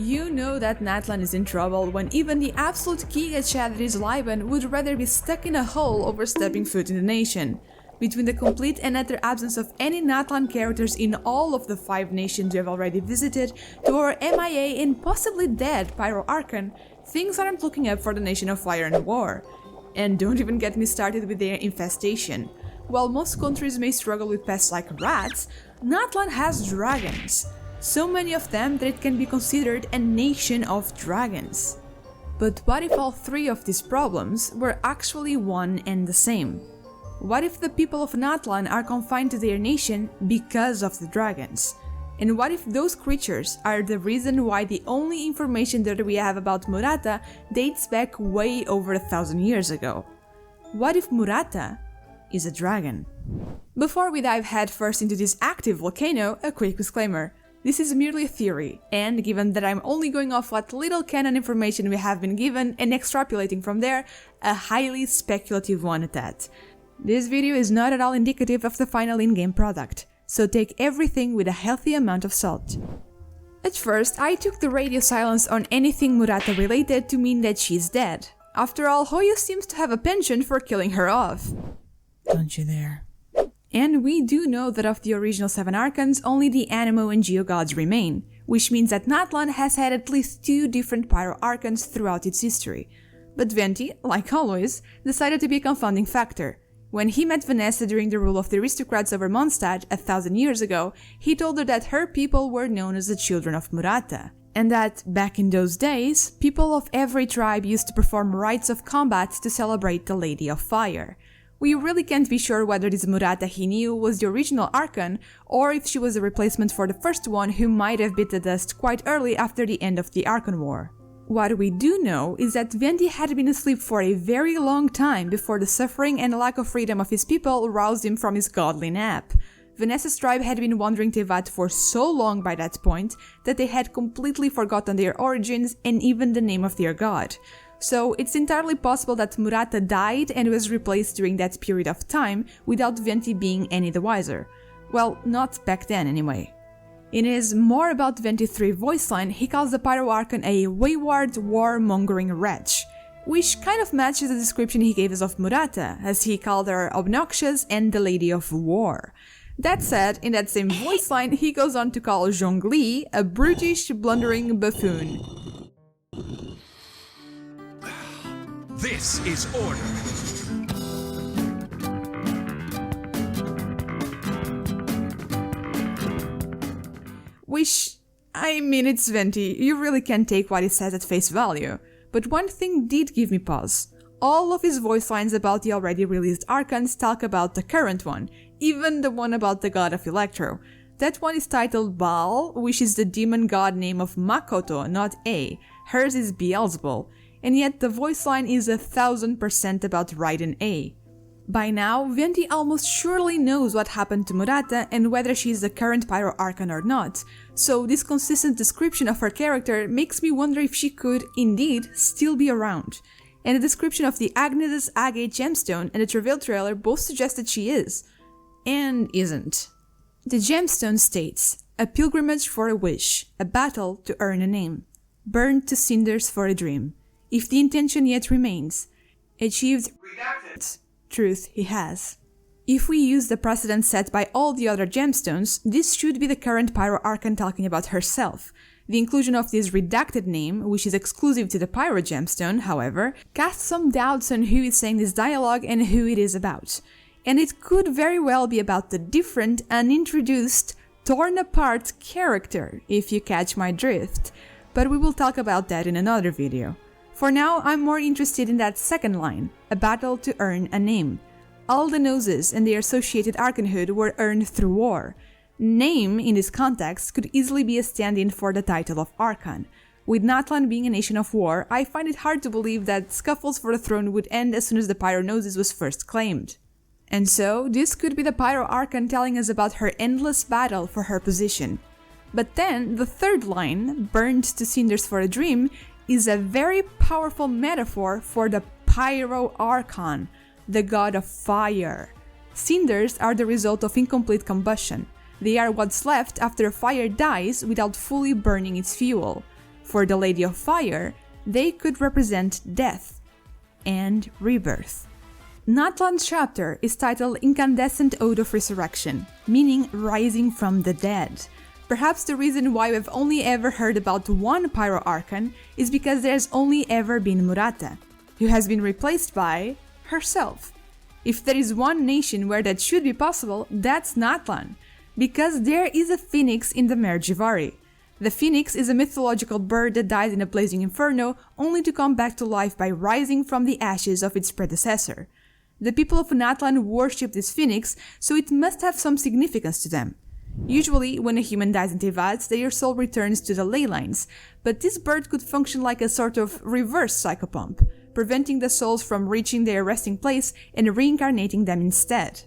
You know that Natlan is in trouble when even the absolute Giga Chad that is Liban would rather be stuck in a hole over stepping foot in the nation. Between the complete and utter absence of any Natlan characters in all of the 5 nations we have already visited, to our MIA and possibly dead Pyro Archon, things aren't looking up for the Nation of Fire and War. And don't even get me started with their infestation. While most countries may struggle with pests like rats, Natlan has dragons. So many of them that it can be considered a nation of dragons. But what if all 3 of these problems were actually one and the same? What if the people of Natlan are confined to their nation because of the dragons? And what if those creatures are the reason why the only information that we have about Murata dates back way over 1,000 years ago? What if Murata is a dragon? Before we dive headfirst into this active volcano, a quick disclaimer. This is merely a theory, and given that I'm only going off what little canon information we have been given and extrapolating from there, a highly speculative one at that. This video is not at all indicative of the final in-game product, so take everything with a healthy amount of salt. At first, I took the radio silence on anything Murata related to mean that she's dead. After all, Hoyo seems to have a penchant for killing her off. Don't you dare. And we do know that of the original 7 Archons, only the Anemo and Geo gods remain, which means that Natlan has had at least 2 different Pyro Archons throughout its history. But Venti, like always, decided to be a confounding factor. When he met Vanessa during the rule of the aristocrats over Mondstadt 1,000 years ago, he told her that her people were known as the Children of Murata, and that, back in those days, people of every tribe used to perform rites of combat to celebrate the Lady of Fire. We really can't be sure whether this Murata he knew was the original Archon, or if she was a replacement for the first one who might have bit the dust quite early after the end of the Archon War. What we do know is that Venti had been asleep for a very long time before the suffering and lack of freedom of his people roused him from his godly nap. Vanessa's tribe had been wandering Tevat for so long by that point that they had completely forgotten their origins and even the name of their god. So it's entirely possible that Murata died and was replaced during that period of time without Venti being any the wiser. Well, not back then anyway. In his More About Venti 3 voice line, he calls the Pyro Archon a wayward, war-mongering wretch, which kind of matches the description he gave us of Murata, as he called her obnoxious and the Lady of War. That said, in that same voice line, he goes on to call Zhongli a brutish, blundering buffoon. This is order. Which, I mean, it's Venti, you really can't take what he says at face value. But one thing did give me pause. All of his voice lines about the already released Archons talk about the current one, even the one about the god of Electro. That one is titled Baal, which is the demon god name of Makoto, not A. Hers is Beelzebul. And yet the voice line is 1,000% about Raiden A. By now, Venti almost surely knows what happened to Murata and whether she is the current Pyro Archon or not, so this consistent description of her character makes me wonder if she could, indeed, still be around. And the description of the Agnes Agate gemstone and the Travail trailer both suggest that she is. And isn't. The gemstone states, a pilgrimage for a wish, a battle to earn a name, burned to cinders for a dream. If the intention yet remains, achieved truth he has. If we use the precedent set by all the other gemstones, this should be the current Pyro Archon talking about herself. The inclusion of this redacted name, which is exclusive to the Pyro gemstone, however, casts some doubts on who is saying this dialogue and who it is about. And it could very well be about the different, unintroduced, torn apart character, if you catch my drift. But we will talk about that in another video. For now, I'm more interested in that second line, a battle to earn a name. All the noses and their associated archonhood were earned through war. Name, in this context, could easily be a stand-in for the title of Archon. With Natlan being a nation of war, I find it hard to believe that scuffles for the throne would end as soon as the Pyronosis was first claimed. And so, this could be the Pyro Archon telling us about her endless battle for her position. But then, the third line, burned to cinders for a dream, is a very powerful metaphor for the Pyro Archon, the god of fire. Cinders are the result of incomplete combustion. They are what's left after a fire dies without fully burning its fuel. For the Lady of Fire, they could represent death and rebirth. Natlan's chapter is titled Incandescent Ode of Ressurection, meaning rising from the dead. Perhaps the reason why we've only ever heard about one pyro archon is because there's only ever been Murata, who has been replaced by herself. If there is one nation where that should be possible, that's Natlan, because there is a phoenix in the Mare Jivari. The phoenix is a mythological bird that dies in a blazing inferno only to come back to life by rising from the ashes of its predecessor. The people of Natlan worship this phoenix, so it must have some significance to them. Usually, when a human dies in Teyvat, their soul returns to the ley lines, but this bird could function like a sort of reverse psychopomp, preventing the souls from reaching their resting place and reincarnating them instead.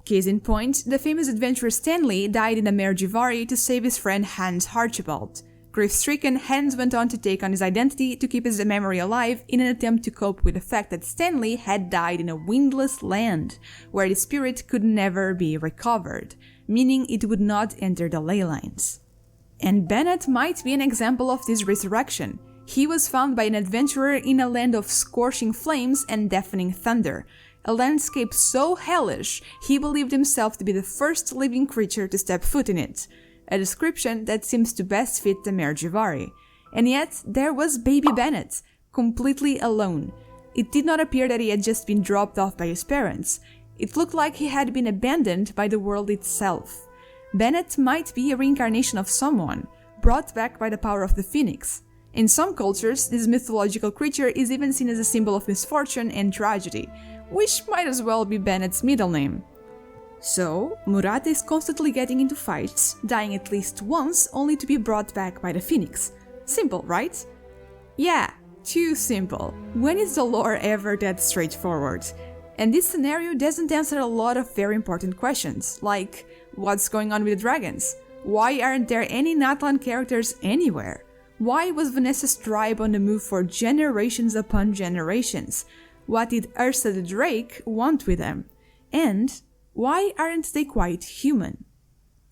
Case in point, the famous adventurer Stanley died in the Mare Jivari to save his friend Hans Archibald. Grief-stricken, Hans went on to take on his identity to keep his memory alive in an attempt to cope with the fact that Stanley had died in a windless land, where his spirit could never be recovered, meaning it would not enter the ley lines. And Bennett might be an example of this resurrection. He was found by an adventurer in a land of scorching flames and deafening thunder, a landscape so hellish he believed himself to be the first living creature to step foot in it, a description that seems to best fit the Mare Jivari. And yet, there was baby Bennett, completely alone. It did not appear that he had just been dropped off by his parents. It looked like he had been abandoned by the world itself. Bennett might be a reincarnation of someone, brought back by the power of the phoenix. In some cultures, this mythological creature is even seen as a symbol of misfortune and tragedy, which might as well be Bennett's middle name. So, Murata is constantly getting into fights, dying at least once only to be brought back by the phoenix. Simple, right? Yeah, too simple. When is the lore ever that straightforward? And this scenario doesn't answer a lot of very important questions, like what's going on with the dragons? Why aren't there any Natlan characters anywhere? Why was Vanessa's tribe on the move for generations upon generations? What did Ursa the Drake want with them? And why aren't they quite human?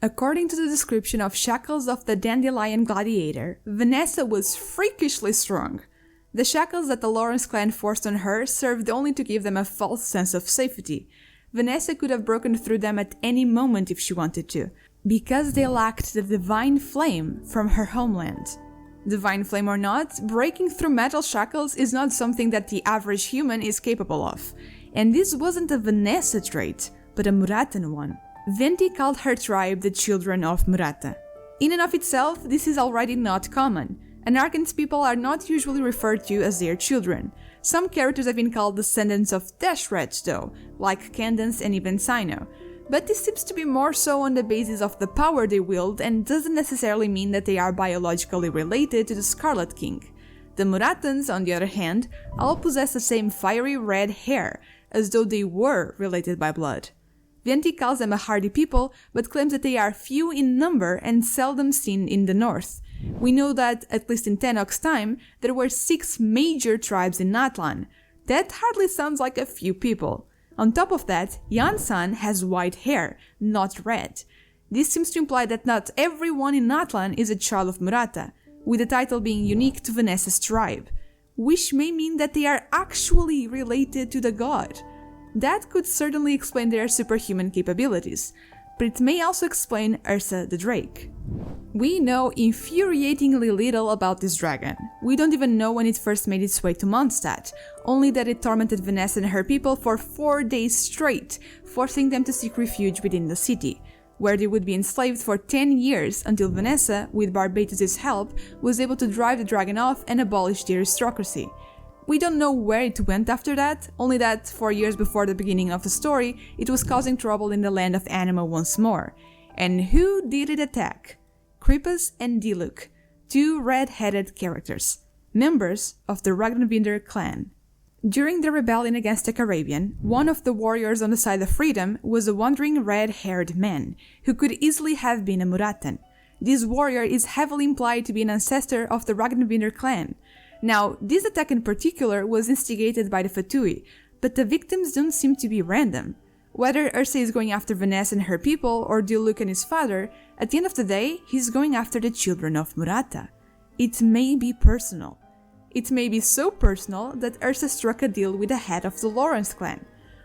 According to the description of Shackles of the Dandelion Gladiator, Vanessa was freakishly strong. The shackles that the Lawrence clan forced on her served only to give them a false sense of safety. Vanessa could have broken through them at any moment if she wanted to, because they lacked the divine flame from her homeland. Divine flame or not, breaking through metal shackles is not something that the average human is capable of. And this wasn't a Vanessa trait, but a Muratan one. Venti called her tribe the Children of Murata. In and of itself, this is already not common. Anarchan's people are not usually referred to as their children. Some characters have been called descendants of Deshret though, like Candance and even Sino. But this seems to be more so on the basis of the power they wield and doesn't necessarily mean that they are biologically related to the Scarlet King. The Muratans, on the other hand, all possess the same fiery red hair, as though they were related by blood. Venti calls them a hardy people, but claims that they are few in number and seldom seen in the north. We know that, at least in Tenok's time, there were 6 major tribes in Natlan. That hardly sounds like a few people. On top of that, Yansan has white hair, not red. This seems to imply that not everyone in Natlan is a child of Murata, with the title being unique to Vanessa's tribe, which may mean that they are actually related to the god. That could certainly explain their superhuman capabilities, but it may also explain Ursa the Drake. We know infuriatingly little about this dragon. We don't even know when it first made its way to Mondstadt, only that it tormented Vanessa and her people for 4 days straight, forcing them to seek refuge within the city, where they would be enslaved for 10 years until Vanessa, with Barbatus' help, was able to drive the dragon off and abolish the aristocracy. We don't know where it went after that, only that 4 years before the beginning of the story, it was causing trouble in the land of Anima once more. And who did it attack? Krippus and Diluc, 2 red-headed characters, members of the Ragnarvinder clan. During the rebellion against the Caribbean, one of the warriors on the side of freedom was a wandering red-haired man, who could easily have been a Muratan. This warrior is heavily implied to be an ancestor of the Ragnarvinder clan. Now, this attack in particular was instigated by the Fatui, but the victims don't seem to be random. Whether Ursa is going after Vanessa and her people, or Diluc and his father, at the end of the day, he's going after the Children of Murata. It may be personal. It may be so personal that Ursa struck a deal with the head of the Lawrence clan.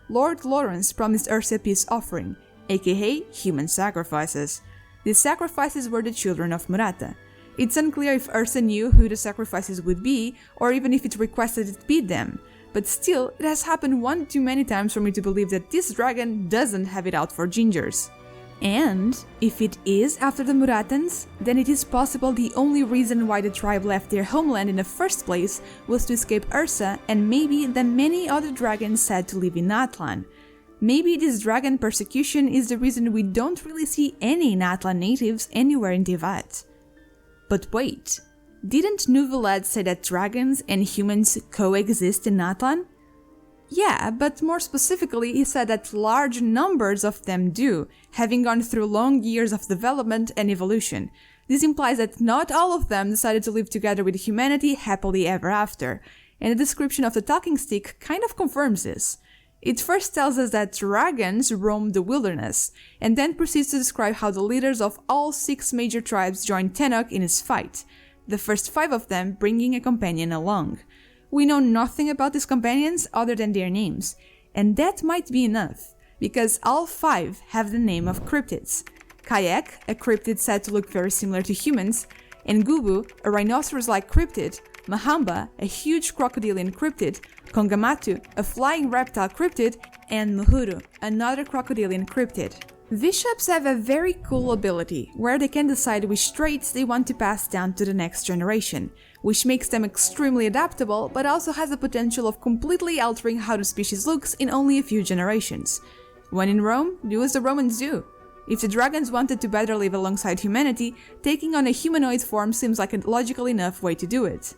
Lord Lawrence promised Ursa a peace offering, aka human sacrifices. These sacrifices were the children of Murata. It's unclear if Ursa knew who the sacrifices would be, or even if it requested it be them. But still, it has happened one too many times for me to believe that this dragon doesn't have it out for gingers. And if it is after the Muratans, then it is possible the only reason why the tribe left their homeland in the first place was to escape Ursa and maybe the many other dragons said to live in Natlan. Maybe this dragon persecution is the reason we don't really see any Natlan natives anywhere in Teyvat. But wait, didn't Nuvelad say that dragons and humans coexist in Natlan? Yeah, but more specifically, he said that large numbers of them do, having gone through long years of development and evolution. This implies that not all of them decided to live together with humanity happily ever after, and the description of the talking stick kind of confirms this. It first tells us that dragons roam the wilderness, and then proceeds to describe how the leaders of all 6 major tribes joined Tenok in his fight, the first 5 of them bringing a companion along. We know nothing about these companions other than their names, and that might be enough, because all 5 have the name of cryptids. Kayak, a cryptid said to look very similar to humans, and Gubu, a rhinoceros-like cryptid, Mahamba, a huge crocodilian cryptid, Kongamatu, a flying reptile cryptid, and Muhuru, another crocodilian cryptid. Bishops have a very cool ability, where they can decide which traits they want to pass down to the next generation, which makes them extremely adaptable, but also has the potential of completely altering how the species looks in only a few generations. When in Rome, do as the Romans do. If the dragons wanted to better live alongside humanity, taking on a humanoid form seems like a logical enough way to do it.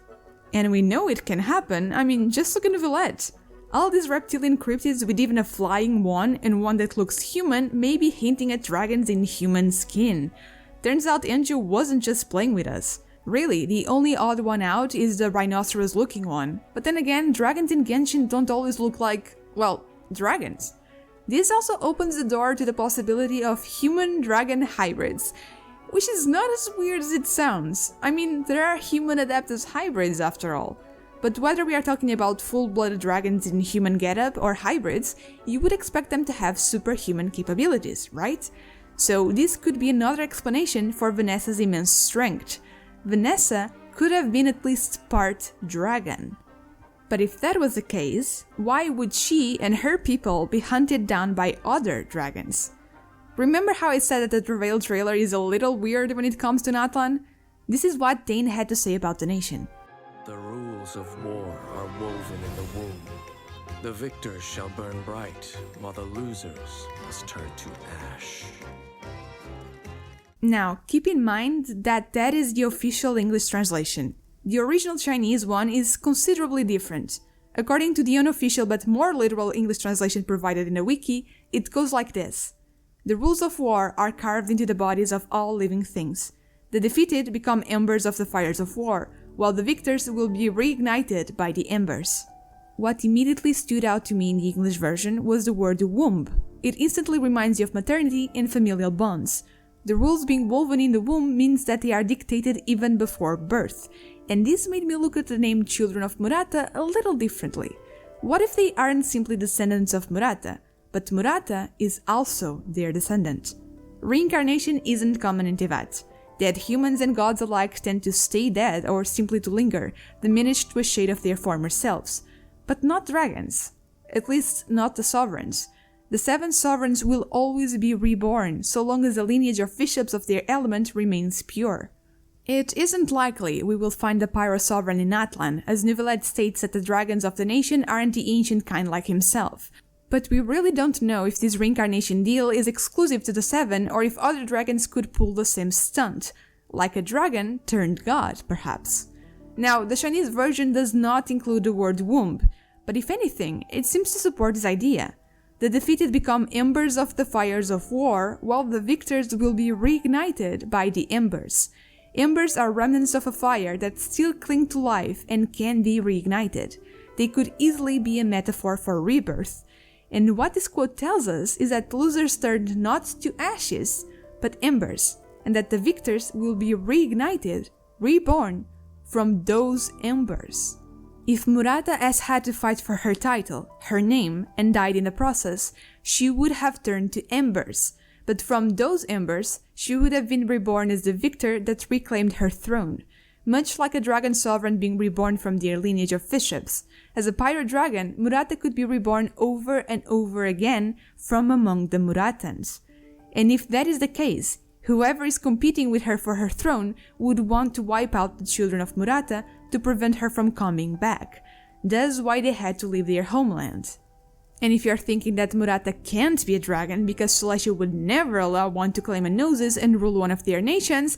And we know it can happen, I mean, just look at Villette. All these reptilian cryptids with even a flying one and one that looks human may be hinting at dragons in human skin. Turns out Enjo wasn't just playing with us. Really, the only odd one out is the rhinoceros-looking one. But then again, dragons in Genshin don't always look like, well, dragons. This also opens the door to the possibility of human-dragon hybrids, which is not as weird as it sounds. I mean, there are human-adapted hybrids after all. But whether we are talking about full-blooded dragons in human getup or hybrids, you would expect them to have superhuman capabilities, right? So this could be another explanation for Vanessa's immense strength. Vanessa could have been at least part dragon. But if that was the case, why would she and her people be hunted down by other dragons? Remember how I said that the Reveal trailer is a little weird when it comes to Natlan? This is what Dane had to say about the nation. The rules of war are woven in the womb. The victors shall burn bright, while the losers must turn to ash. Now, keep in mind that that is the official English translation. The original Chinese one is considerably different. According to the unofficial but more literal English translation provided in the wiki, it goes like this. The rules of war are carved into the bodies of all living things. The defeated become embers of the fires of war, while the victors will be reignited by the embers. What immediately stood out to me in the English version was the word womb. It instantly reminds you of maternity and familial bonds. The rules being woven in the womb means that they are dictated even before birth, and this made me look at the name Children of Murata a little differently. What if they aren't simply descendants of Murata, but Murata is also their descendant? Reincarnation isn't common in Teyvat. Dead humans and gods alike tend to stay dead or simply to linger, diminished to a shade of their former selves. But not dragons. At least not the sovereigns. The 7 sovereigns will always be reborn, so long as the lineage of bishops of their element remains pure. It isn't likely we will find the pyro sovereign in Natlan, as Nuvelad states that the dragons of the nation aren't the ancient kind like himself. But we really don't know if this reincarnation deal is exclusive to the 7 or if other dragons could pull the same stunt, like a dragon turned god, perhaps. Now, the Chinese version does not include the word womb, but if anything, it seems to support this idea. The defeated become embers of the fires of war, while the victors will be reignited by the embers. Embers are remnants of a fire that still cling to life and can be reignited. They could easily be a metaphor for rebirth. And what this quote tells us is that losers turned not to ashes, but embers, and that the victors will be reignited, reborn, from those embers. If Murata has had to fight for her title, her name, and died in the process, she would have turned to embers. But from those embers, she would have been reborn as the victor that reclaimed her throne. Much like a dragon sovereign being reborn from their lineage of bishops. As a pyro dragon, Murata could be reborn over and over again from among the Muratans. And if that is the case, whoever is competing with her for her throne would want to wipe out the children of Murata to prevent her from coming back. That's why they had to leave their homeland. And if you're thinking that Murata can't be a dragon because Celestia would never allow one to claim a Gnosis and rule one of their nations,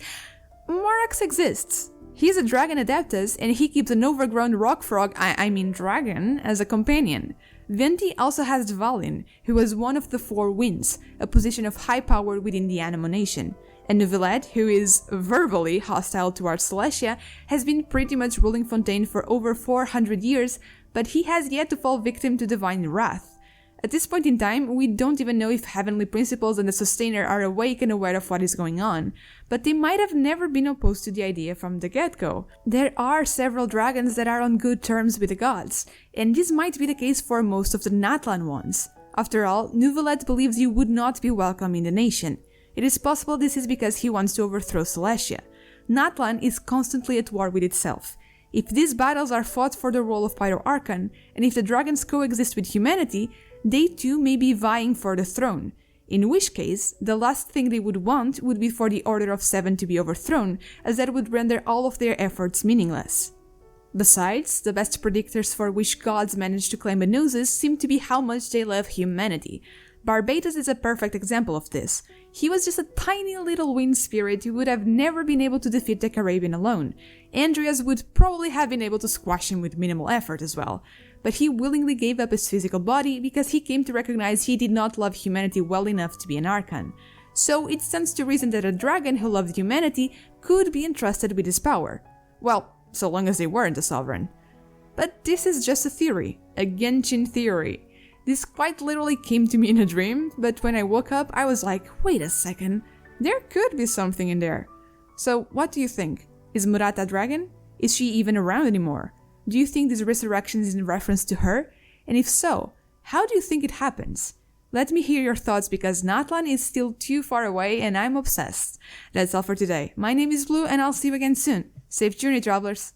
Morax exists. He's a dragon adeptus and he keeps an overgrown rock frog, dragon, as a companion. Venti also has Dvalin, who was one of the Four Winds, a position of high power within the Anemo nation. And Neuvillette, who is verbally hostile towards Celestia, has been pretty much ruling Fontaine for over 400 years, but he has yet to fall victim to divine wrath. At this point in time, we don't even know if Heavenly Principles and the Sustainer are awake and aware of what is going on, but they might have never been opposed to the idea from the get-go. There are several dragons that are on good terms with the gods, and this might be the case for most of the Natlan ones. After all, Neuvillette believes you would not be welcome in the nation. It is possible this is because he wants to overthrow Celestia. Natlan is constantly at war with itself. If these battles are fought for the role of Pyro Archon, and if the dragons coexist with humanity, they too may be vying for the throne, in which case, the last thing they would want would be for the Order of Seven to be overthrown, as that would render all of their efforts meaningless. Besides, the best predictors for which gods manage to claim a Gnosis seem to be how much they love humanity. Barbatos is a perfect example of this. He was just a tiny little wind spirit who would have never been able to defeat the Caribbean alone. Andreas would probably have been able to squash him with minimal effort as well. But he willingly gave up his physical body because he came to recognize he did not love humanity well enough to be an Archon. So it stands to reason that a dragon who loved humanity could be entrusted with his power. Well, so long as they weren't a sovereign. But this is just a theory, a Genshin theory. This quite literally came to me in a dream, but when I woke up I was like, wait a second, there could be something in there. So what do you think? Is Murata a dragon? Is she even around anymore? Do you think this resurrection is in reference to her? And if so, how do you think it happens? Let me hear your thoughts because Natlan is still too far away and I'm obsessed. That's all for today. My name is Blue and I'll see you again soon. Safe journey, travelers!